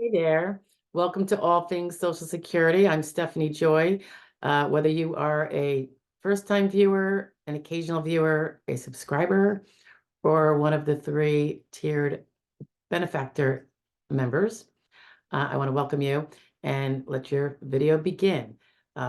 Hey there. Welcome to All Things Social Security. I'm Stephanie Joy. Whether you are a first-time viewer, an occasional viewer, a subscriber, or one of the three tiered benefactor members, I want to welcome you and let your video begin.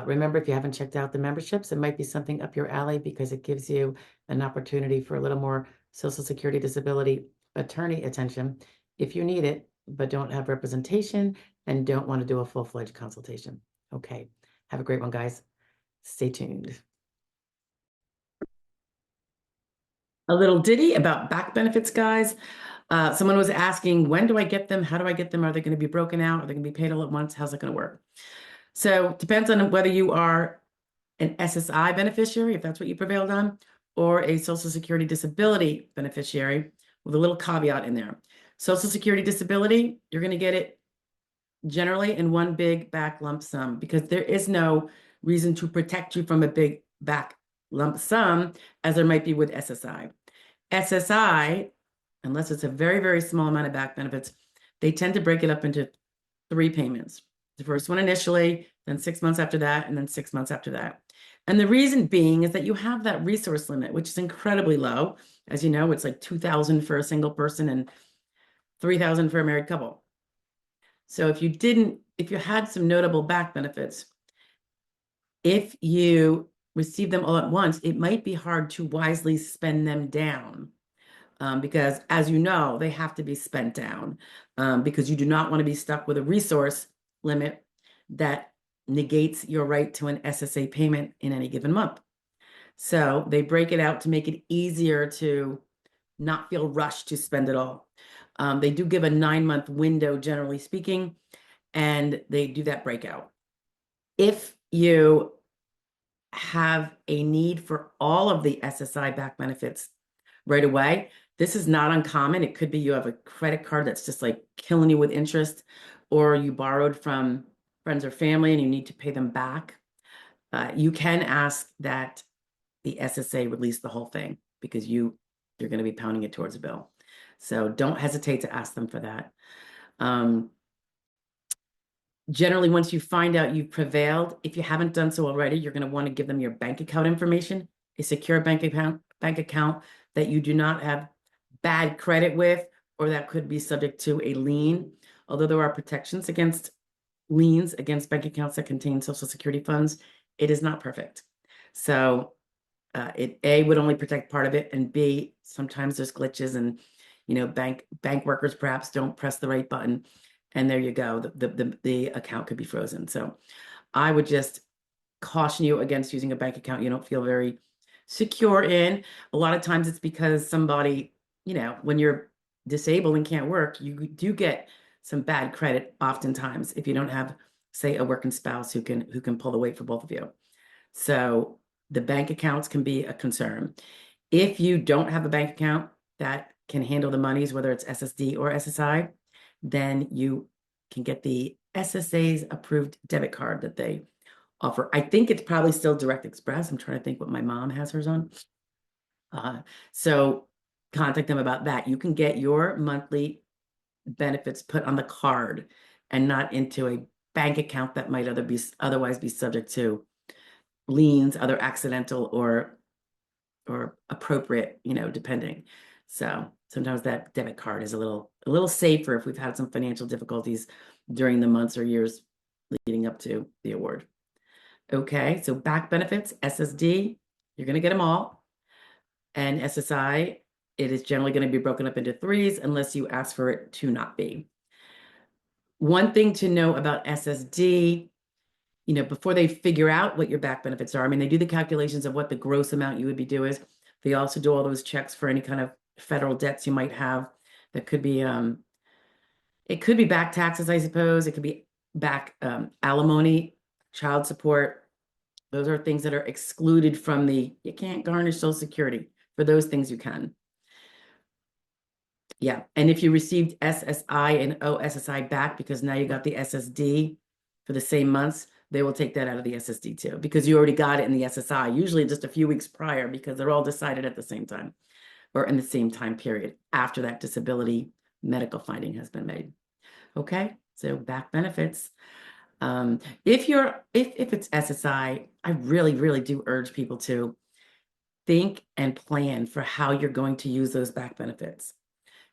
Remember, if you haven't checked out the memberships, it might be something up your alley because it gives you an opportunity for a little more Social Security disability attorney attention if you need it, but don't have representation and don't want to do a full-fledged consultation. Okay, have a great one, guys. Stay tuned. A little ditty about back benefits, guys. Someone was asking, when do I get them? How do I get them? Are they going to be broken out? Are they going to be paid all at once? How's it going to work? So it depends on whether you are an SSI beneficiary, if that's what you prevailed on, or a Social Security disability beneficiary with a little caveat in there. Social Security disability, you're going to get it generally in one big back lump sum because there is no reason to protect you from a big back lump sum as there might be with SSI. SSI, unless it's a very, very small amount of back benefits, they tend to break it up into 3 payments. The first one initially, then 6 months after that, and then 6 months after that. And the reason being is that you have that resource limit, which is incredibly low. As you know, it's like $2,000 for a single person and $3,000 for a married couple. So if you had some notable back benefits, if you receive them all at once, it might be hard to wisely spend them down. Because as you know, they have to be spent down because you do not want to be stuck with a resource limit that negates your right to an SSA payment in any given month. So they break it out to make it easier to not feel rushed to spend it all. They do give a 9-month window, generally speaking, and they do that breakout. If you have a need for all of the SSI back benefits right away, this is not uncommon. It could be you have a credit card that's just like killing you with interest, or you borrowed from friends or family and you need to pay them back. You can ask that the SSA release the whole thing because you're going to be pounding it towards a bill. So don't hesitate to ask them for that. Generally, once you find out you've prevailed, if you haven't done so already, you're going to want to give them your bank account information, a secure bank account that you do not have bad credit with, or that could be subject to a lien. Although there are protections against liens against bank accounts that contain Social Security funds, it is not perfect. So it A, would only protect part of it, and B, sometimes there's glitches and bank workers perhaps don't press the right button, and there you go, the account could be frozen. So I would just caution you against using a bank account you don't feel very secure in. A lot of times it's because somebody, when you're disabled and can't work, you do get some bad credit oftentimes if you don't have, say, a working spouse who can pull the weight for both of you. So the bank accounts can be a concern. If you don't have a bank account that can handle the monies, whether it's SSD or SSI, then you can get the SSA's approved debit card that they offer. I think it's probably still Direct Express. I'm trying to think what my mom has hers on. So contact them about that. You can get your monthly benefits put on the card and not into a bank account that might otherwise be subject to liens, other accidental or appropriate, depending. So sometimes that debit card is a little safer if we've had some financial difficulties during the months or years leading up to the award. Okay, so back benefits, SSD, you're going to get them all. And SSI, it is generally going to be broken up into 3s unless you ask for it to not be. One thing to know about SSD, before they figure out what your back benefits are, I mean, they do the calculations of what the gross amount you would be due is. They also do all those checks for any kind of federal debts you might have. That could be, it could be back taxes, I suppose. It could be back alimony, child support. Those are things that are excluded from you can't garnish Social Security. For those things you can. Yeah, and if you received SSI and OSSI back because now you got the SSD for the same months, they will take that out of the SSD too, because you already got it in the SSI, usually just a few weeks prior, because they're all decided at the same time or in the same time period after that disability medical finding has been made. Okay, so back benefits. If it's SSI, I really, really do urge people to think and plan for how you're going to use those back benefits,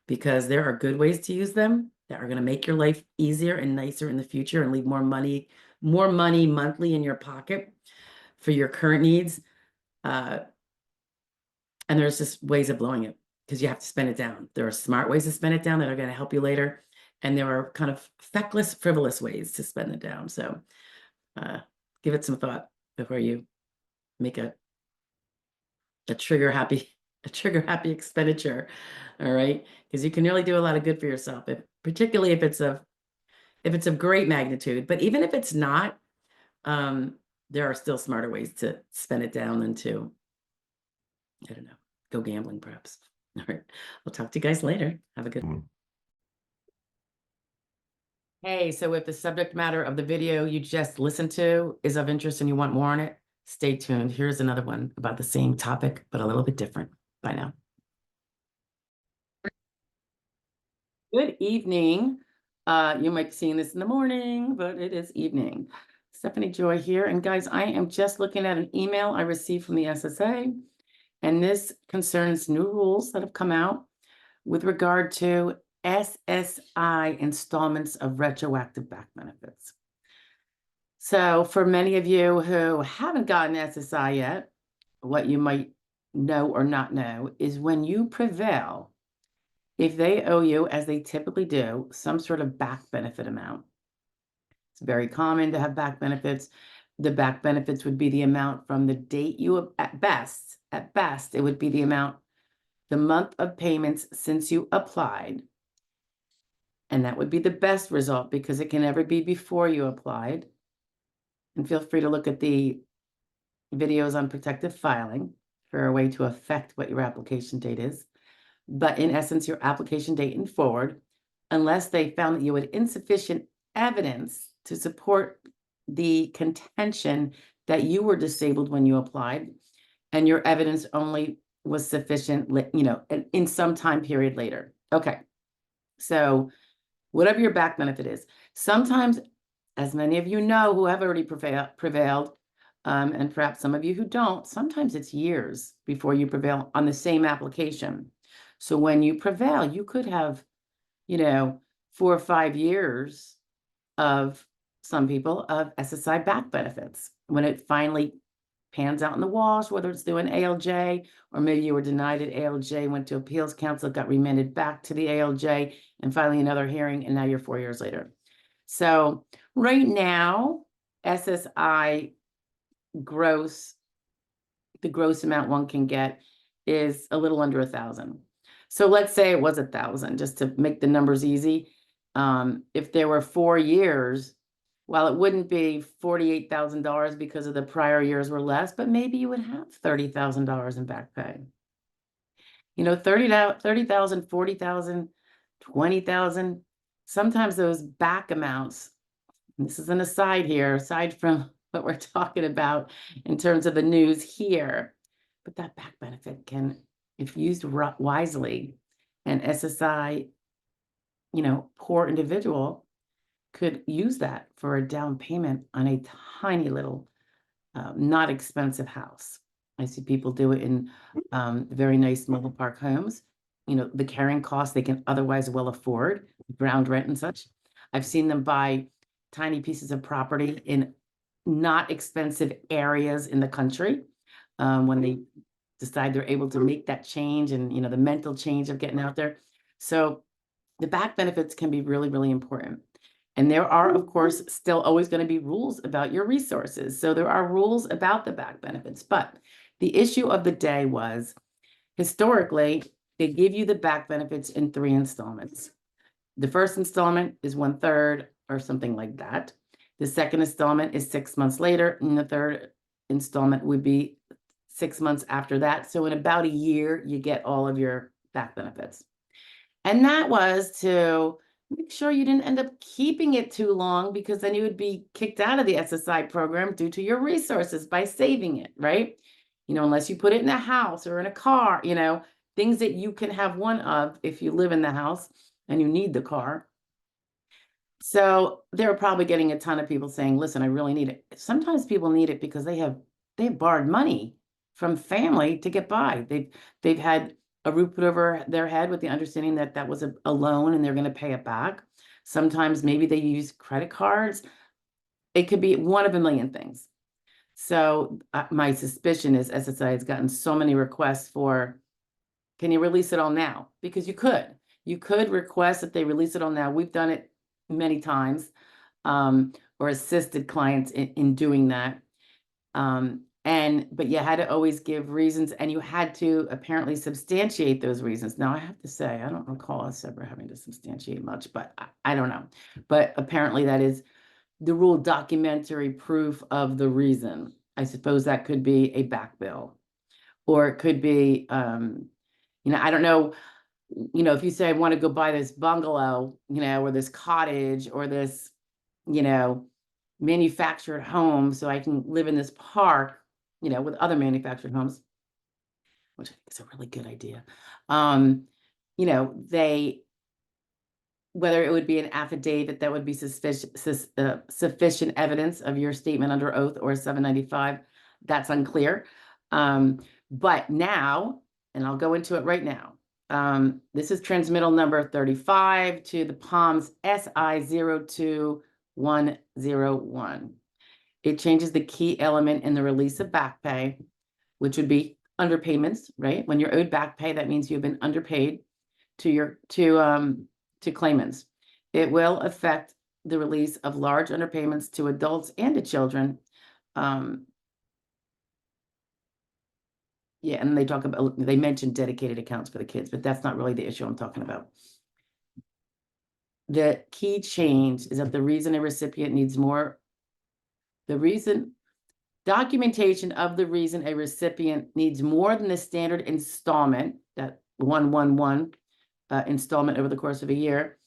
because there are good ways to use them that are going to make your life easier and nicer in the future and leave more money monthly in your pocket for your current needs. And there's just ways of blowing it because you have to spend it down. There are smart ways to spend it down that are going to help you later. And there are kind of feckless, frivolous ways to spend it down. So give it some thought before you make a trigger happy expenditure. All right. Because you can really do a lot of good for yourself, particularly if it's of great magnitude. But even if it's not, there are still smarter ways to spend it down than to, I don't know, go gambling perhaps. All right. I'll talk to you guys later. Have a good one. Hey, so if the subject matter of the video you just listened to is of interest and you want more on it, stay tuned. Here's another one about the same topic, but a little bit different. Bye now. Good evening. You might be seeing this in the morning, but it is evening. Stephanie Joy here. And guys, I am just looking at an email I received from the SSA, and this concerns new rules that have come out with regard to SSI installments of retroactive back benefits. So for many of you who haven't gotten SSI yet, what you might know or not know is when you prevail, if they owe you, as they typically do, some sort of back benefit amount. It's very common to have back benefits. The back benefits would be the amount from the date you, at best, it would be the amount, the month of payments since you applied. And that would be the best result because it can never be before you applied. And feel free to look at the videos on protective filing for a way to affect what your application date is. But in essence, your application date and forward, unless they found that you had insufficient evidence to support the contention that you were disabled when you applied, and your evidence only was sufficient, in some time period later. Okay, so whatever your back benefit is, sometimes, as many of you know who have already prevailed, and perhaps some of you who don't, sometimes it's years before you prevail on the same application. So when you prevail, you could have, 4 or 5 years of some people of SSI back benefits when it finally pans out in the wash, whether it's through an ALJ, or maybe you were denied at ALJ, went to appeals council, got remanded back to the ALJ, and finally another hearing, and now you're 4 years later. So right now, SSI the gross amount one can get is a little under 1,000. So let's say it was 1,000, just to make the numbers easy. If there were 4 years, while it wouldn't be $48,000 because of the prior years were less, but maybe you would have $30,000 in back pay. 30,000, 40,000, 20,000. Sometimes those back amounts, and this is an aside here, aside from what we're talking about in terms of the news here, but that back benefit can, if used wisely, and SSI, poor individual could use that for a down payment on a tiny little, not expensive house. I see people do it in very nice mobile park homes. The carrying costs they can otherwise well afford, ground rent and such. I've seen them buy tiny pieces of property in not expensive areas in the country when they decide they're able to make that change and, the mental change of getting out there. So the back benefits can be really, really important. And there are, of course, still always going to be rules about your resources. So there are rules about the back benefits. But the issue of the day was, historically, they give you the back benefits in 3 installments. The first installment is 1/3 or something like that. The second installment is 6 months later, and the third installment would be 6 months after that. So in about a year, you get all of your back benefits. And that was to make sure you didn't end up keeping it too long, because then you would be kicked out of the SSI program due to your resources by saving it, right? Unless you put it in a house or in a car, things that you can have one of if you live in the house and you need the car. So they're probably getting a ton of people saying, listen, I really need it. Sometimes people need it because they've borrowed money from family to get by. They've had a roof put over their head with the understanding that that was a loan and they're going to pay it back. Sometimes maybe they use credit cards. It could be one of a million things. So my suspicion is SSI has gotten so many requests for, can you release it all now? Because you could. You could request that they release it all now. We've done it many times, or assisted clients in doing that. But you had to always give reasons, and you had to apparently substantiate those reasons. Now, I have to say, I don't recall us ever having to substantiate much, but I don't know. But apparently that is the rule, documentary proof of the reason. I suppose that could be a back bill, or it could be, I don't know, if you say I want to go buy this bungalow, or this cottage, or this, manufactured home so I can live in this park, with other manufactured homes, which I think is a really good idea. Whether it would be an affidavit that would be sufficient evidence of your statement under oath or 795, that's unclear. But now, and I'll go into it right now. This is transmittal number 35 to the POMS SI02101. It changes the key element in the release of back pay, which would be underpayments, right? When you're owed back pay, that means you've been underpaid to claimants. It will affect the release of large underpayments to adults and to children. And they mentioned dedicated accounts for the kids, but that's not really the issue I'm talking about. The key change is that the reason a recipient needs more, documentation of the reason a recipient needs more than the standard installment, that 111 installment over the course of a year,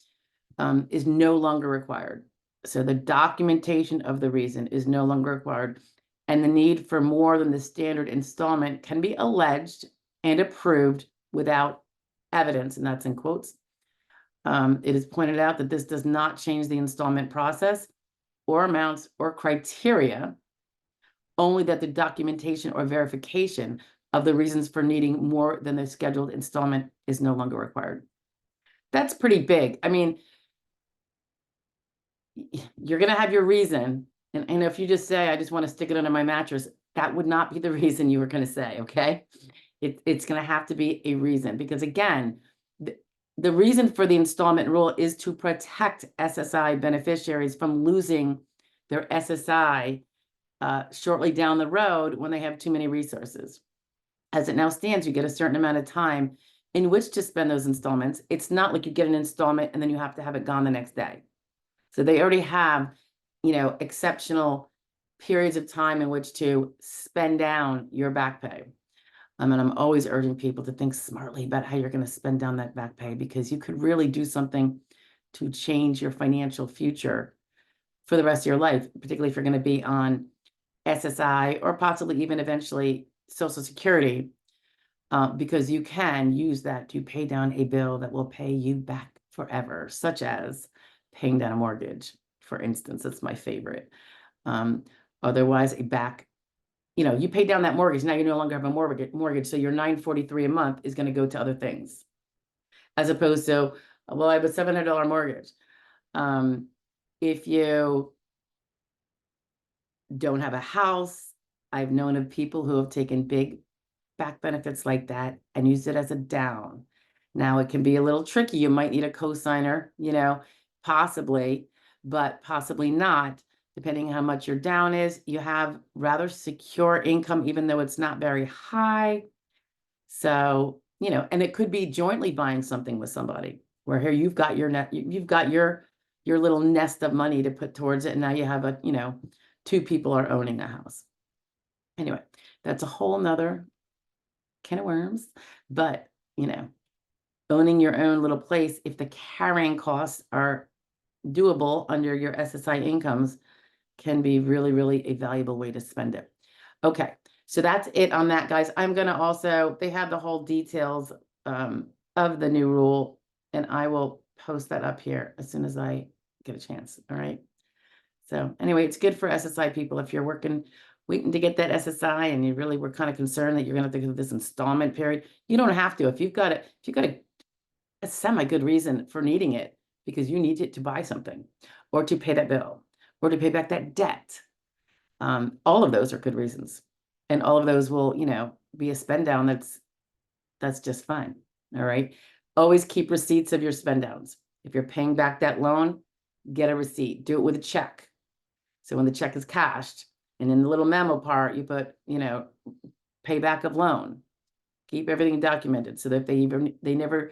is no longer required. So the documentation of the reason is no longer required, and the need for more than the standard installment can be alleged and approved without evidence, and that's in quotes. It is pointed out that this does not change the installment process or amounts or criteria, only that the documentation or verification of the reasons for needing more than the scheduled installment is no longer required. That's pretty big. I mean, you're going to have your reason. And if you just say, I just want to stick it under my mattress, that would not be the reason you were going to say, okay? It's going to have to be a reason, because again, the reason for the installment rule is to protect SSI beneficiaries from losing their SSI shortly down the road when they have too many resources. As it now stands, you get a certain amount of time in which to spend those installments. It's not like you get an installment and then you have to have it gone the next day. So they already have, exceptional periods of time in which to spend down your back pay. And I'm always urging people to think smartly about how you're going to spend down that back pay, because you could really do something to change your financial future for the rest of your life, particularly if you're going to be on SSI or possibly even eventually Social Security, because you can use that to pay down a bill that will pay you back forever, such as paying down a mortgage, for instance. That's my favorite. Otherwise, you pay down that mortgage, now you no longer have a mortgage, so your $943 a month is going to go to other things, as opposed to, well, I have a $700 mortgage. If you don't have a house, I've known of people who have taken big back benefits like that and used it as a down. Now it can be a little tricky. You might need a cosigner, possibly, but possibly not, depending on how much your down is. You have rather secure income, even though it's not very high. So, and it could be jointly buying something with somebody, where here you've got your little nest of money to put towards it, and now you have two people are owning a house. Anyway, that's a whole nother can of worms, but owning your own little place, if the carrying costs are doable under your SSI incomes, can be really, really a valuable way to spend it. Okay, so that's it on that, guys. I'm going to also, they have the whole details of the new rule, and I will post that up here as soon as I get a chance. All right. So anyway, it's good for SSI people. If you're waiting to get that SSI and you really were kind of concerned that you're going to have to go through this installment period, you don't have to. If you've got a semi-good reason for needing it because you need it to buy something or to pay that bill or to pay back that debt. All of those are good reasons. And all of those will, be a spend down that's just fine. All right. Always keep receipts of your spend downs. If you're paying back that loan, get a receipt. Do it with a check. So when the check is cashed, and in the little memo part, you put, payback of loan. Keep everything documented so that they never,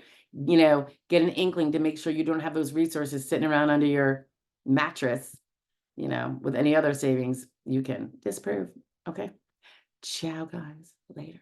get an inkling to make sure you don't have those resources sitting around under your mattress, with any other savings you can disprove. Okay. Ciao, guys. Later.